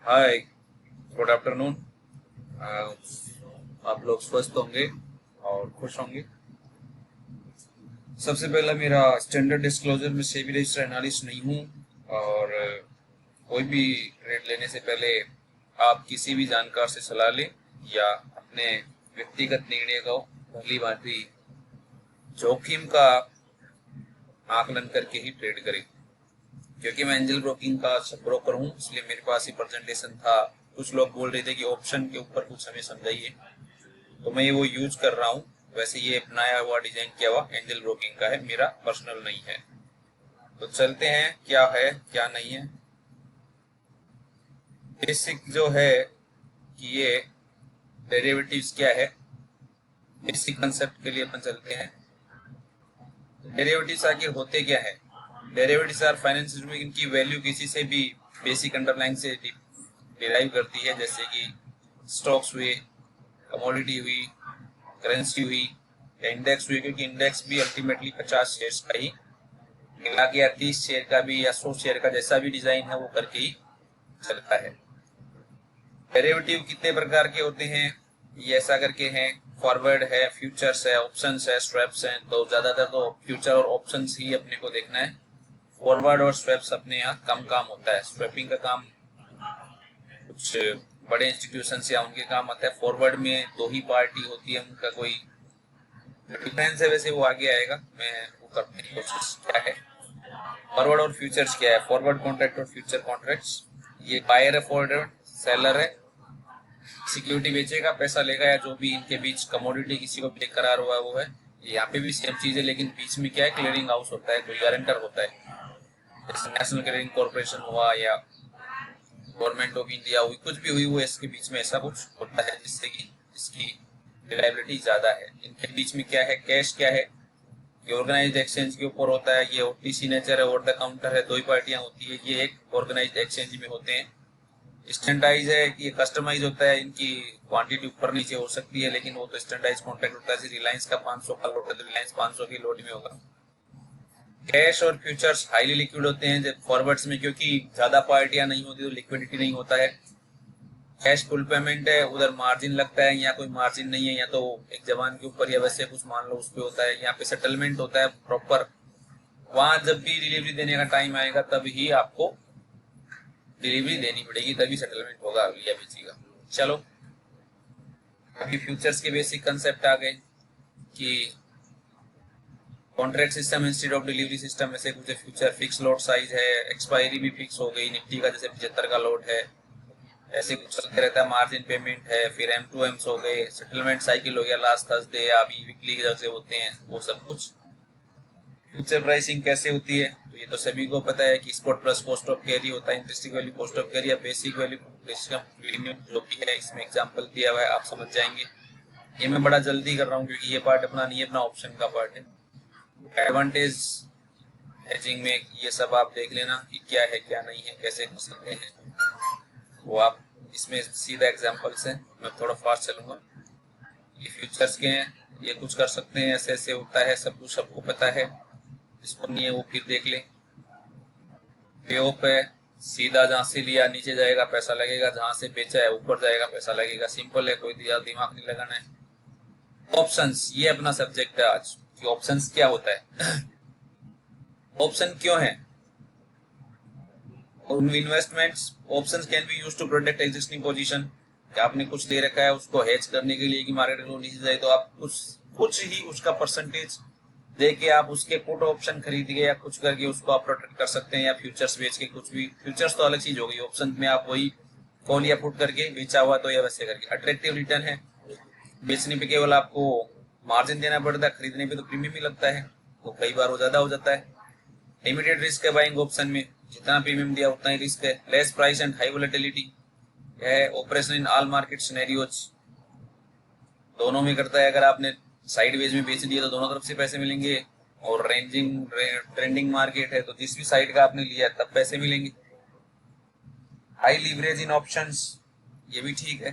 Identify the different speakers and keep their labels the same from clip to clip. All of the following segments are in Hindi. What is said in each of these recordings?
Speaker 1: हाय, गुड आफ्टरनून। आप लोग स्वस्थ होंगे और खुश होंगे। सबसे पहला, मेरा स्टैंडर्ड डिस्क्लोजर में सेबी रजिस्टर एनालिस्ट नहीं हूँ और कोई भी ट्रेड लेने से पहले आप किसी भी जानकार से सलाह लें या अपने व्यक्तिगत निर्णय को भली भांति जोखिम का आकलन करके ही ट्रेड करें। क्योंकि मैं एंजल ब्रोकिंग का सब ब्रोकर हूँ, इसलिए मेरे पास ही प्रेजेंटेशन था। कुछ लोग बोल रहे थे कि ऑप्शन के ऊपर कुछ हमें समझाइए, तो मैं ये वो यूज कर रहा हूँ। वैसे ये बनाया हुआ, डिजाइन किया हुआ एंजल ब्रोकिंग का है, मेरा पर्सनल नहीं है। तो चलते हैं, क्या है क्या नहीं है। बेसिक जो है कि ये डेरिवेटिव्स क्या है, बेसिक कंसेप्ट के लिए अपन चलते हैं। डेरिवेटिव्स आखिर होते क्या है? डेरिवेटिव्स आर फाइनेंशियल में इनकी वैल्यू किसी से भी बेसिक अंडरलाइन से डिराइव करती है, जैसे कि स्टॉक्स हुए, कमोडिटी हुई, करेंसी हुई या इंडेक्स हुई। क्योंकि इंडेक्स भी अल्टीमेटली 50 शेयर्स का ही मिला के या 30 शेयर का भी या 100 शेयर का, जैसा भी डिजाइन है वो करके ही चलता है। डेरिवेटिव कितने प्रकार के होते हैं ये ऐसा करके हैं। फॉरवर्ड है, फ्यूचर्स है, ऑप्शंस है, स्वैप्स हैं। तो ज्यादातर तो फ्यूचर और ऑप्शंस ही अपने को देखना है। फॉरवर्ड और स्वैप्स अपने यहाँ कम काम होता है। स्वैपिंग का काम कुछ बड़े इंस्टीट्यूशन या उनके काम आता है। फॉरवर्ड में दो ही पार्टी होती है, उनका कोई डिफरेंस है, वैसे वो आगे आएगा, मैं वो करने की कोशिश। क्या है फॉरवर्ड और फ्यूचर्स? क्या है फॉरवर्ड कॉन्ट्रैक्ट और फ्यूचर कॉन्ट्रैक्ट्स? ये बायर है, फॉरवर्ड सेलर है, सिक्योरिटी बेचेगा, पैसा लेगा, या जो भी इनके बीच कमोडिटी किसी को पे करार हुआ है वो है। यहाँ पे भी सेम चीज है, लेकिन बीच में क्या है, क्लियरिंग हाउस होता है, कोई गारंटर होता है। जैसे नेशनल क्लियरिंग कॉर्पोरेशन हुआ या गवर्नमेंट ऑफ इंडिया हुई, कुछ भी हुई, वो इसके बीच में ऐसा कुछ होता है जिससे कि इसकी रिलायबिलिटी ज्यादा है। इनके बीच में क्या है, कैश क्या है, ये ऑर्गेनाइज्ड एक्सचेंज के ऊपर होता है। ये ओटीसी नेचर है, ओवर द काउंटर है, दो ही पार्टियां होती है। ये एक ऑर्गेनाइज्ड एक्सचेंज में होते हैं। स्टैंडर्डाइज है, ये कस्टमाइज होता है, इनकी क्वांटिटी ऊपर नीचे हो सकती है, लेकिन वो तो स्टैंडर्डाइज कॉन्ट्रैक्ट होता है। रिलायंस का 500 का लोट है तो रिलायंस 500 की लोट में होगा। कैश और फ्यूचर्स हाईली लिक्विड होते हैं जब फॉरवर्ड्स में, क्योंकि ज्यादा पार्टियां नहीं होती तो लिक्विडिटी नहीं होता है। कैश फुल पेमेंट है, उधर मार्जिन लगता है, यहाँ कोई मार्जिन नहीं है, या तो एक जवान के ऊपर या वैसे कुछ मान लो उस पर होता है। यहाँ पे सेटलमेंट होता है प्रॉपर। वहां जब भी डिलीवरी देने का टाइम आएगा तब ही आपको डिलीवरी देनी पड़ेगी, तभी सेटलमेंट होगा लिया बेची का। चलो, अभी फ्यूचर्स के बेसिक कंसेप्ट आ गए कि contract system instead of delivery system. ऐसे कुछ फ्यूचर फिक्स लॉट साइज है, एक्सपायरी भी फिक्स हो गई, निफ्टी का जैसे 75 का लॉट है, ऐसे कुछ चलते रहता है। मार्जिन पेमेंट है, फिर M2Ms हो गए, सेटलमेंट साइकिल हो गया, लास्ट थर्सडे या अभी वीकली के जैसे होते हैं वो सब कुछ। फ्यूचर प्राइसिंग कैसे होती है, तो ये तो सभी को पता है कि spot plus cost of carry होता है, interesting value cost of carry या बेसिक वैल्यू प्रीमियम जो भी है। इसमें एग्जांपल दिया हुआ है, आप समझ जाएंगे। ये मैं बड़ा जल्दी कर रहा हूँ क्योंकि ये पार्ट अपना नहीं है, अपना ऑप्शन का पार्ट है। एडवांटेज हेजिंग में ये सब आप देख लेना कि क्या है क्या नहीं है, कैसे कर सकते हैं वो आप। इसमें सीधा एग्जांपल्स हैं, मैं थोड़ा फास्ट चलूंगा। ये फ्यूचर्स के हैं, ये कुछ कर सकते हैं, ऐसे ऐसे होता है, सब कुछ सबको पता है। जिसको नहीं है वो फिर देख ले। पे ऑफ है, सीधा जहाँ से लिया नीचे जाएगा पैसा लगेगा, जहाँ से बेचा है ऊपर जाएगा पैसा लगेगा। सिंपल है, कोई दिमाग नहीं लगाना है। ऑप्शंस, ये अपना सब्जेक्ट है आज कि ऑप्शंस क्या होता है। ऑप्शन क्यों है? Investments options can be used to protect existing position. आपने कुछ दे रखा है उसको हेज करने के लिए कि मार्केट में नीचे जाए, तो आप कुछ ही उसका परसेंटेज दे के आप उसके पुट ऑप्शन खरीद के या कुछ करके उसको आप प्रोटेक्ट कर सकते हैं, या फ्यूचर्स बेच के कुछ भी। फ्यूचर्स तो अलग चीज हो गई, ऑप्शन में आप वही कॉल या पुट करके बेचा हुआ तो या वैसे करके। अट्रैक्टिव रिटर्न है, बेचने पे केवल आपको मार्जिन देना पड़ता है, खरीदने पे तो प्रीमियम ही लगता है, तो कई बार वो ज्यादा हो जाता है। लिमिटेड रिस्क है बाइंग ऑप्शन में, जितना प्रीमियम दिया उतना ही रिस्क है। Less price and high volatility है। Operation in all market scenarios, दोनों में करता है। अगर आपने साइड वेज में बेच दिया तो दोनों तरफ से पैसे मिलेंगे, और रेंजिंग ट्रेंडिंग मार्केट है तो जिस भी साइड का आपने लिया तब पैसे मिलेंगे। हाई लीवरेज इन ऑप्शंस, ये भी ठीक है।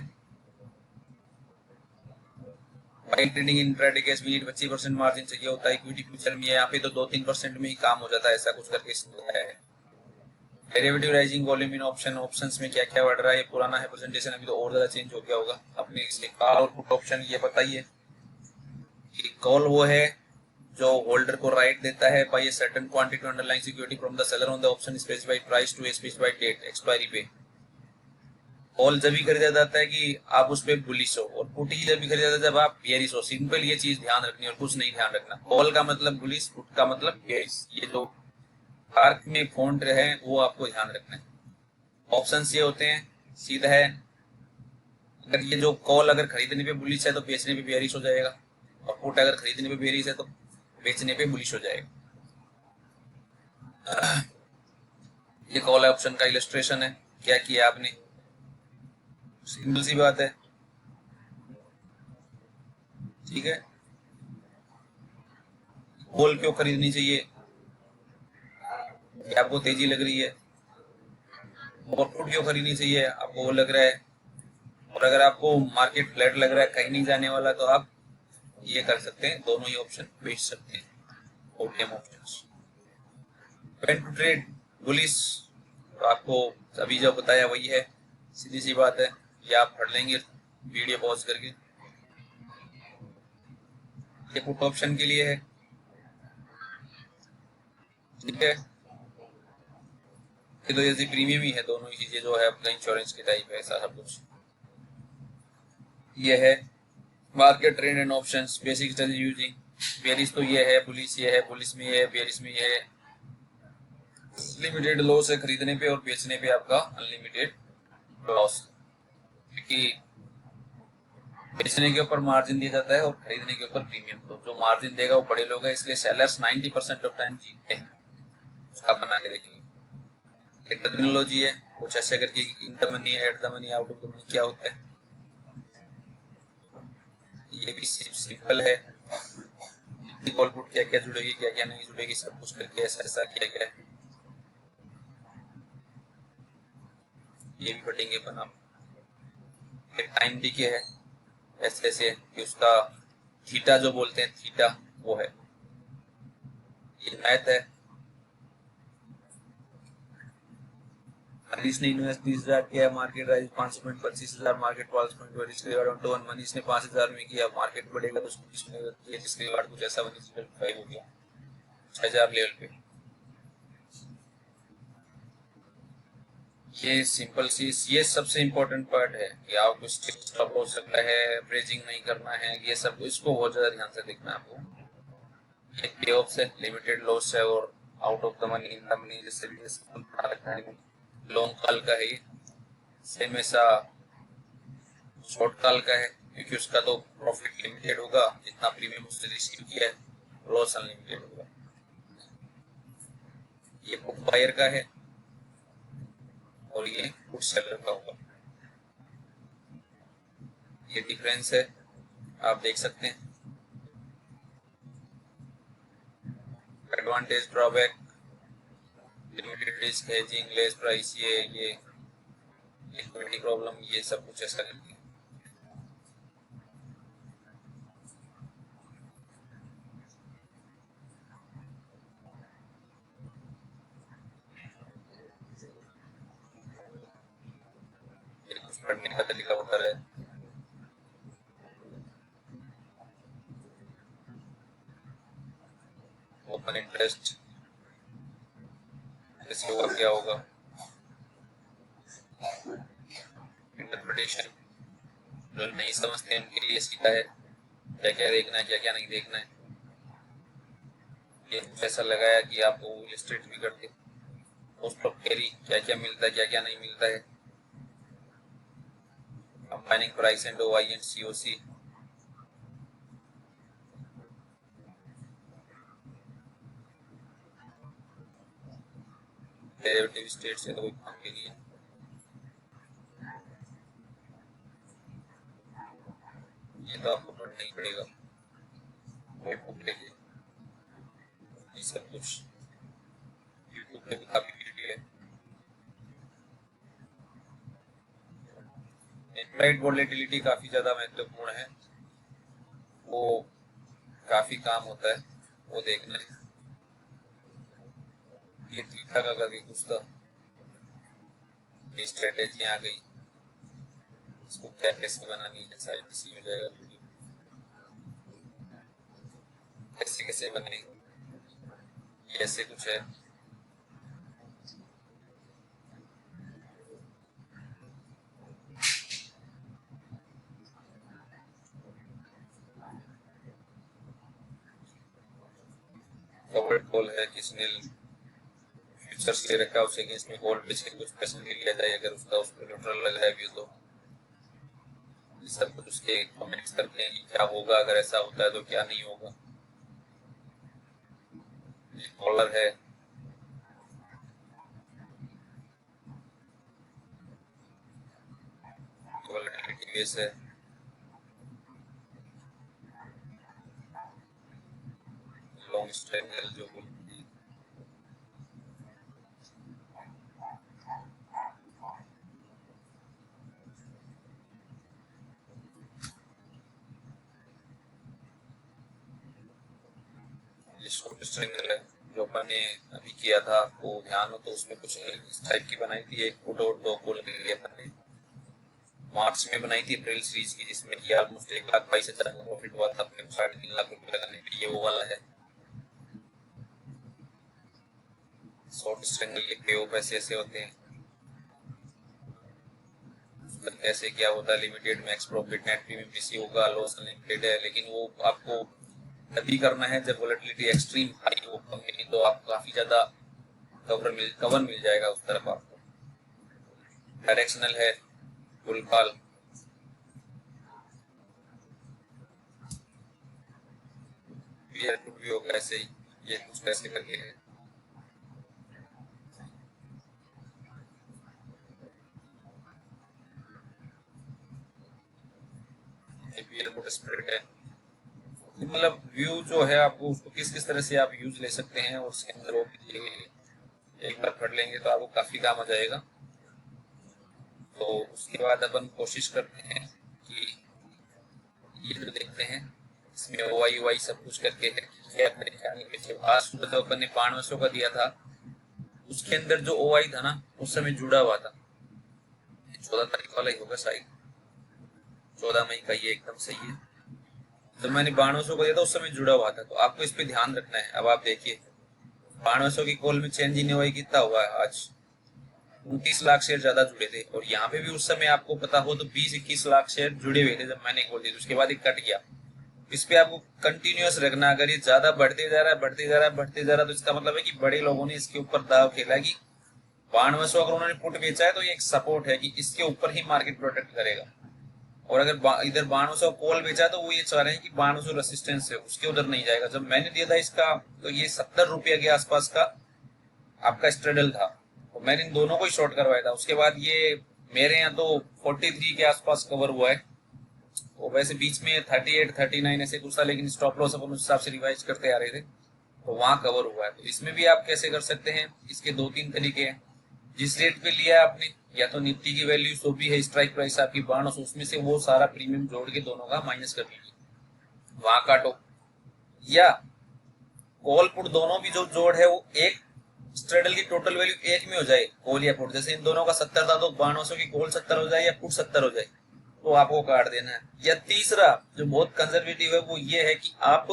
Speaker 1: बाइंग ट्रेडिंग इंट्राडे केस भी 25% मार्जिन चाहिए होता है। इक्विटी फ्यूचर में यहाँ पे तो 2-3% में ही काम हो जाता है, ऐसा कुछ करके है। डेरिवेटिव राइजिंग वॉल्यूम इन ऑप्शन, ऑप्शंस में क्या क्या बढ़ रहा है, ये पुराना है प्रेजेंटेशन, अभी तो और ज्यादा चेंज हो गया होगा अपने। इसलिए कॉल और पुट ऑप्शन ये बताइए कि कॉल वो है जो होल्डर को राइट देता है buy a certain quantity underlying security from the seller on the option specified price to a specified date expiry पे। कॉल जब भी खरीदा जाता है कि आप उस पे बुलिश हो, और पुट ही जब भी खरीदा जाता है जब आप बेयरिश हो। सिंपल ये चीज ध्यान रखनी और कुछ नहीं ध्यान रखना। कॉल का मतलब बुलिश, पुट का मतलब बेयरिश। ये जो आर्क में फॉन्ट है वो आपको ध्यान रखना है। ऑप्शंस ये होते हैं, सीधा है, अगर ये जो कॉल अगर खरीदने पे बुलिश है तो बेचने पे बेयरिश हो जाएगा, और पुट अगर खरीदने पे बेयरिश है तो बेचने पे बुलिश हो जाएगा। ये कॉल ऑप्शन का इलस्ट्रेशन है। क्या किया आपने, सिंपल सी बात है, ठीक है। कॉल क्यों खरीदनी चाहिए, कि आपको तेजी लग रही है, और पुट क्यों खरीदनी चाहिए, आपको वो लग रहा है, और अगर आपको मार्केट फ्लैट लग रहा है कहीं नहीं जाने वाला तो आप ये कर सकते हैं, दोनों ही ऑप्शन बेच सकते हैं, OTM options. When to trade bullish, तो आपको अभी जो बताया वही है, सीधी सी बात है। ये आप पढ़ लेंगे वीडियो पॉज करके। ये पुट ऑप्शन के लिए है, ठीक है। ये तो जैसे प्रीमियम ही है, दोनों ही चीजें जो है अपना इंश्योरेंस के टाइप है, ऐसा सब कुछ। ये है market trend and options, basic strategy using. Bearish तो ये है, बुलिश ये है, बुलिश में ये है, बेरिश में ये है। लिमिटेड लॉस है खरीदने पे, और बेचने पे आपका अनलिमिटेड लॉस, क्योंकि बेचने के ऊपर मार्जिन दिया जाता है और खरीदने के ऊपर प्रीमियम। तो जो मार्जिन देगा वो बड़े लोग हैं, इसलिए सेलर्स 90% ऑफ टाइम जीतते हैं। उसका बना के देखेंगे। एक टर्मिनोलॉजी है कुछ ऐसे करके, in the money, at the money, out of the money क्या होता है, ये भी सिंपल है। कॉल पुट क्या क्या जुड़ेगी, क्या क्या नहीं जुड़ेगी, सब कुछ करके ऐसा ऐसा किया गया है। ये भी पढ़ेंगे अपन आप। फिर टाइम डीके है, ऐसे ऐसे कि उसका थीटा जो बोलते हैं, थीटा वो है। ये मैथ है। मनीष ने इन्वेस्ट 20,000 किया, मार्केट राइज 5.25,000, मार्केट 5.20 मनीष ने 5,000 में किया, मार्केट बढ़ेगा तो जिसके बाद कुछ ऐसा 1:5 हो गया 6,000 लेवल पे। ये सिंपल सी, ये सबसे इम्पोर्टेंट पार्ट है कि आपको स्टॉप हो सकता है, एवरेजिंग नहीं करना है, ये सब इसको बहुत ज्यादा ध्यान से देखना है आपको। एक पे ऑफ है, लिमिटेड लॉस है, और out of the money, in the money, जैसे भी बना रखा है। लॉन्ग कॉल का है ये, सेम ऐसा शॉर्ट कॉल का है, क्योंकि उसका तो प्रॉफिट लिमिटेड होगा, जितना प्रीमियम उसने रिसीव किया है, लॉस अनलिमिटेड होगा। ये बुक बायर का है, और ये बुक सेलर का होगा। ये डिफरेंस है, आप देख सकते हैं। Advantage, drawback, limited risk, hedging, less price, ये लिक्विडिटी प्रॉब्लम, ये सब कुछ ऐसा करके। ये कुछ पढ़ने का तरीका होता है। ओपन इंटरेस्ट ऐसे होगा, क्या होगा, इंटरप्रिटेशन जो नहीं समझते हैं उनके लिए सीधा है, क्या क्या देखना है, क्या क्या नहीं देखना है। ये कुछ ऐसा लगाया कि आपको इलस्ट्रेट भी करते, कॉस्ट ऑफ कैरी क्या क्या मिलता है, क्या क्या नहीं मिलता है, combining price and OI and COC. Derivative state से तो कोई काम के लिए, ये तो आपको पढ़ना ही पड़ेगा, कोई बुक लेके। ये सब कुछ यूट्यूब पे भी काफी वीडियो है। इम्प्लाइड वोलेटिलिटी काफी ज्यादा महत्वपूर्ण है, वो काफी काम होता है, वो देखना है। ये थीटा का करके कुछ था, ये स्ट्रेटेजी आ गई, इसको क्या कैसे बनानी है शायद इसी हो जाएगा वीडियो, कैसे कैसे बनाएंगे ऐसे कुछ है। कवर्ड कॉल है, किसने फ्यूचर्स ले रखा है उसे अगेंस्ट में कॉल बेच के कुछ पैसे ले लिया जाए, अगर उसका उस पर न्यूट्रल लग रहा है व्यू तो सब कुछ उसके कमेंट्स करते हैं कि क्या होगा अगर ऐसा होता है तो क्या नहीं होगा। कॉलर है, वोलेटिलिटी बेस है, लॉन्ग स्ट्रेंगल जो बोलते हैं, शॉर्ट स्ट्रेंगल है जो अपन ने अभी किया था, आपको ध्यान हो तो उसमें कुछ इस टाइप की बनाई थी, एक पुट और 2 कॉल के लिए अपन ने मार्च में बनाई थी अप्रैल सीरीज की, जिसमें कि ऑलमोस्ट 1,22,000 का प्रॉफिट हुआ था अपने 3.5 लाख रुपए लगाने के लिए, वो वाला है। शॉर्ट स्ट्रिंगल के पे पैसे ऐसे होते हैं, कैसे क्या होता है, limited max profit net premium इसी होगा, लॉस अनलिमिटेड है, लेकिन वो आपको तभी करना है जब वोलेटिलिटी एक्सट्रीम हाई हो कंपनी, तो आपको काफी ज्यादा कवर मिल जाएगा उस तरफ आपको। डायरेक्शनल है, फुल कॉल, भी होगा ऐसे ही, ये कुछ कैसे करके है। स्प्रेड है, मतलब व्यू जो है आपको उसको किस किस तरह से आप यूज ले सकते हैं, और उसके अंदर वो एक बार पढ़ लेंगे तो आपको काफी काम आ जाएगा। तो उसके बाद अपन कोशिश करते हैं कि ये जो देखते हैं इसमें ओवाई वाई सब कुछ करके है, क्या करें। आज सुबह तो अपन ने 500 का दिया था, उसके अंदर जो ओवाई था ना उस समय जुड़ा हुआ था, 14 तारीख वाला ही होगा शायद, 14 मई का, ये एकदम सही है। तो मैंने 1200 को दिया था, उस समय जुड़ा हुआ था, तो आपको इस पे ध्यान रखना है। अब आप देखिए 1200 की कॉल में चेंज इन हुआ कितना हुआ है, आज 29 लाख शेयर ज्यादा जुड़े थे, और यहाँ पे भी उस समय आपको पता हो तो 20-21 लाख शेयर जुड़े हुए थे जब मैंने कॉल दी, उसके बाद एक कट गया। इस पे आपको कंटिन्यूअस रखना, अगर ये ज्यादा बढ़ते जा रहा है बढ़ते जा रहा है बढ़ते जा रहा है, तो इसका मतलब है कि बड़े लोगों ने इसके ऊपर दाव खेला कि 1200 अगर उन्होंने पुट बेचा है तो ये एक सपोर्ट है कि इसके ऊपर ही मार्केट प्रोटेक्ट करेगा, और अगर इधर 1200 कॉल बेचा तो वो ये चाह रहे हैं कि 1200 रेसिस्टेंस है उसके उधर नहीं जाएगा। जब मैंने दिया था इसका तो ये 70 रुपया के आसपास का आपका स्ट्रेडल था, तो मैंने इन दोनों को ही शॉर्ट करवाया था। उसके बाद ये मेरे यहाँ तो 43 के आसपास कवर हुआ है, वो वैसे बीच में 38 39 ऐसे कुछ था, लेकिन स्टॉप लॉस अपन उस हिसाब से रिवाइज करते आ रहे थे, तो वहां कवर हुआ है। तो इसमें भी आप कैसे कर सकते हैं, इसके 2-3 तरीके हैं। जिस रेट पे लिया है आपने, या तो निफ्टी की वैल्यू जो भी है स्ट्राइक प्राइस आपकी 1200, उसमें से वो सारा प्रीमियम जोड़ के दोनों का माइनस कर दीजिए, वहां काटो, या कॉल पुट दोनों भी जो जोड़ है वो एक स्ट्रेडल की टोटल वैल्यू एक में हो जाए, कॉल या पुट, जैसे इन दोनों का 70 था तो 1200 की कॉल 70 हो जाए या पुट 70 हो जाए, तो आपको काट देना है। या तीसरा जो बहुत कंजर्वेटिव है वो ये है कि आप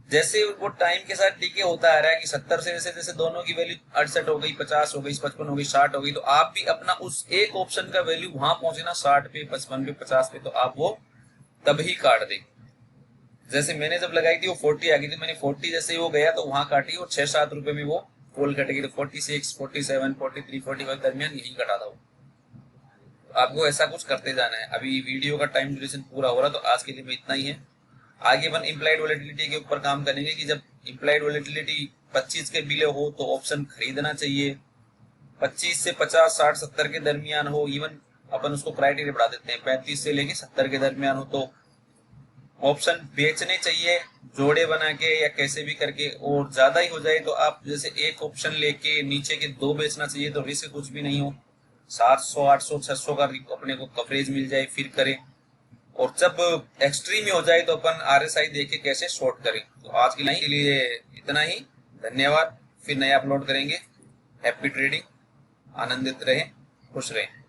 Speaker 1: जैसे वो टाइम के साथ डीके होता आ रहा है कि 70 से जैसे जैसे दोनों की वैल्यू 68 हो गई, 50 हो गई, 55 हो गई, 60 हो गई, तो आप भी अपना उस एक ऑप्शन का वैल्यू वहां पहुंचे ना 60 पे, 55 पे, 50 पे, तो आप वो तभी काट दे। जैसे मैंने जब लगाई थी वो 40 आ गई थी, मैंने 40 जैसे ही वो गया तो वहां काटी, और 6-7 रुपए में वो कॉल कटेगी, तो 46, 47, 43, 45 दरमियान यही कटा था वो। आपको ऐसा कुछ करते जाना है। अभी वीडियो का टाइम ड्यूरेशन पूरा हो रहा, तो आज के लिए इतना ही है। आगे अपन इम्प्लाइड वोलेटिलिटी के ऊपर काम करेंगे कि जब इम्प्लाइड वोलेटिलिटी 25 के बिले हो तो ऑप्शन खरीदना चाहिए, 25 से 50, 60, 70 के दरमियान हो, इवन अपन उसको क्राइटेरिया बढ़ा देते हैं 35 से लेके 70 के दरमियान हो तो ऑप्शन बेचने चाहिए, जोड़े बना के या कैसे भी करके। और ज्यादा ही हो जाए तो आप जैसे एक ऑप्शन लेके नीचे के 2 बेचना चाहिए, तो रिस्क कुछ भी नहीं हो, 700, 800, 600 का अपने को कवरेज मिल जाए फिर करें। और जब एक्सट्रीम हो जाए तो अपन RSI देके कैसे शॉर्ट करें। तो आज के लिए इतना ही, धन्यवाद, फिर नया अपलोड करेंगे। हैप्पी ट्रेडिंग, आनंदित रहें। खुश रहें।